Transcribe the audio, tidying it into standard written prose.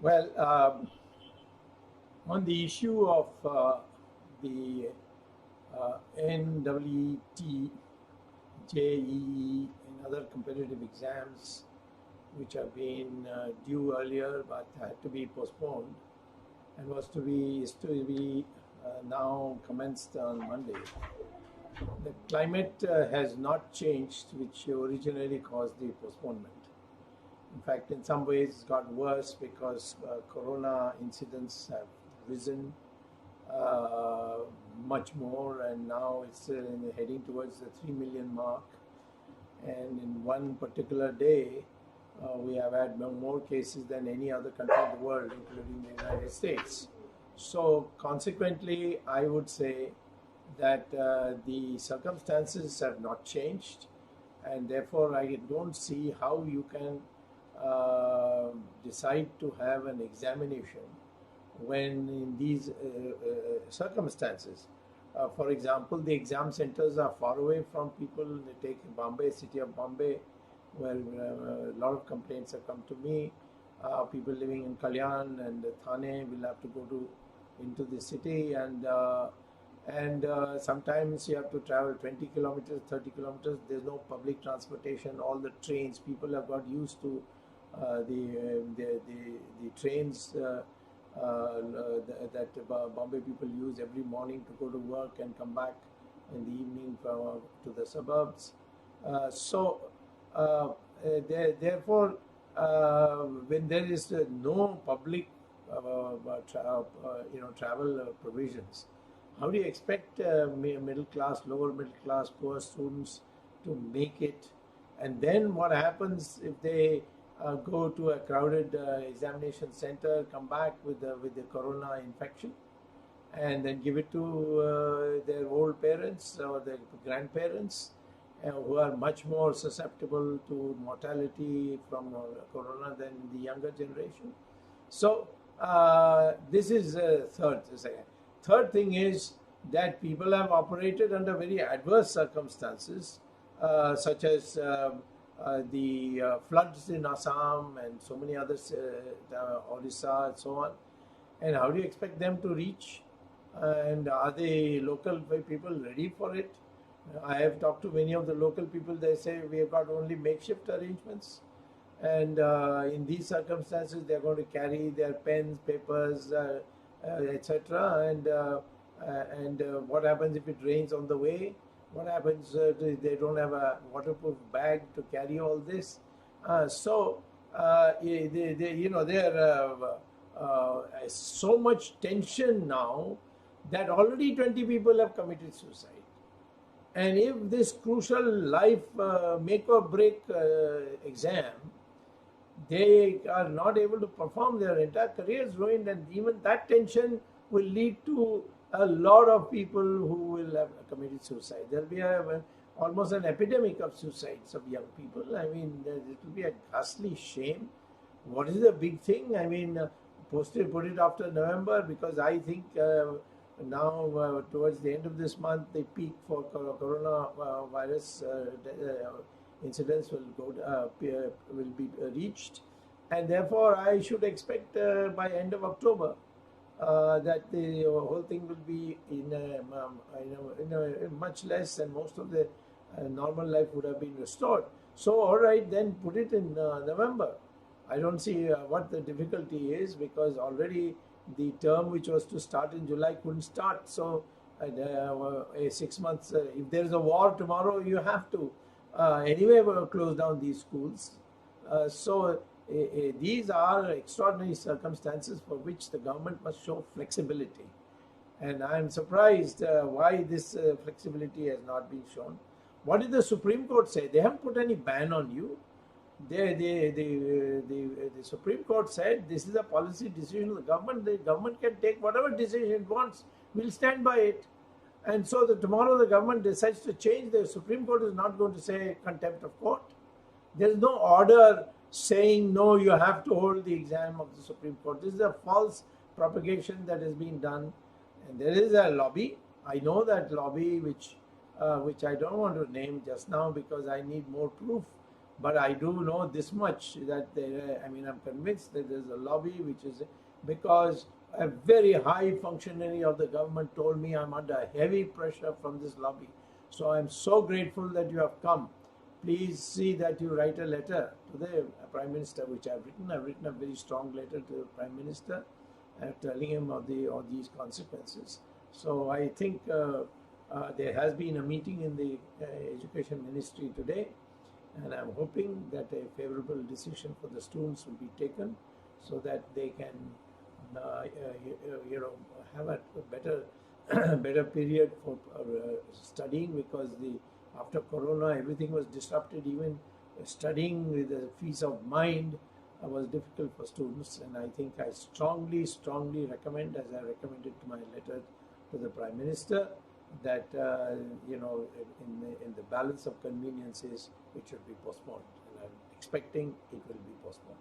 Well, on the issue of the NEET, JEE, and other competitive exams which have been due earlier but had to be postponed and is to be now commenced on Monday. The climate has not changed, which originally caused the postponement. In fact, in some ways, it's got worse because corona incidents have risen uh, much more, and now it's heading towards the 3 million mark. And in one particular day, we have had more cases than any other country in the world, including the United States. So, consequently, I would say that the circumstances have not changed, and therefore, I don't see how you can decide to have an examination when in these circumstances. For example, the exam centers are far away from people. They take Bombay, city of Bombay, where a lot of complaints have come to me. People living in Kalyan and Thane will have to go into the city, and sometimes you have to travel 20 kilometers, 30 kilometers. There's no public transportation. All the trains, people have got used to the trains that Bombay people use every morning to go to work and come back in the evening to the suburbs. So therefore, when there is no public travel provisions, how do you expect middle class, lower middle class, poor students to make it? And then what happens if they go to a crowded examination center, come back with the corona infection, and then give it to their old parents or their grandparents, who are much more susceptible to mortality from corona than the younger generation? So this is third. Third thing is that people have operated under very adverse circumstances, such as the floods in Assam and so many others, Odisha and so on. And how do you expect them to reach? And are the local people ready for it? I have talked to many of the local people. They say we have got only makeshift arrangements, and in these circumstances, they are going to carry their pens, papers, etc. And what happens if it rains on the way? What happens if they don't have a waterproof bag to carry all this? So there so much tension now that already 20 people have committed suicide. And if this crucial life make or break exam, they are not able to perform, their entire career is ruined, and even that tension will lead to a lot of people who will have committed suicide. There will be almost an epidemic of suicides of young people. I mean, it will be a ghastly shame. What is the big thing? I mean, put it after November, because I think now towards the end of this month, the peak for coronavirus incidents will be reached, and therefore I should expect by end of October that the whole thing will be in a much less, and most of the normal life would have been restored. So all right, then put it in November. I don't see what the difficulty is, because already the term which was to start in July couldn't start. So 6 months, if there is a war tomorrow, you have to anyway close down these schools. So these are extraordinary circumstances for which the government must show flexibility. And I am surprised why this flexibility has not been shown. What did the Supreme Court say? They haven't put any ban on you. The Supreme Court said this is a policy decision of the government. The government can take whatever decision it wants. We'll stand by it. And so tomorrow the government decides to change, the Supreme Court is not going to say contempt of court. There is no order saying, no, you have to hold the exam of the Supreme Court. This is a false propagation that is being done. And there is a lobby. I know that lobby, which I don't want to name just now because I need more proof. But I do know this much, that there, I mean, I'm convinced that there's a lobby which is, because a very high functionary of the government told me I'm under heavy pressure from this lobby. So I'm so grateful that you have come. Please see that you write a letter to the Prime Minister, which I've written. I've written a very strong letter to the Prime Minister telling him of these consequences. So I think there has been a meeting in the Education Ministry today, and I'm hoping that a favorable decision for the students will be taken so that they can have a better better period for studying, because after Corona everything was disrupted. Even studying with the peace of mind was difficult for students, and I think I strongly recommend, as I recommended to my letter to the Prime Minister, that in the balance of conveniences it should be postponed, and I'm expecting it will be postponed.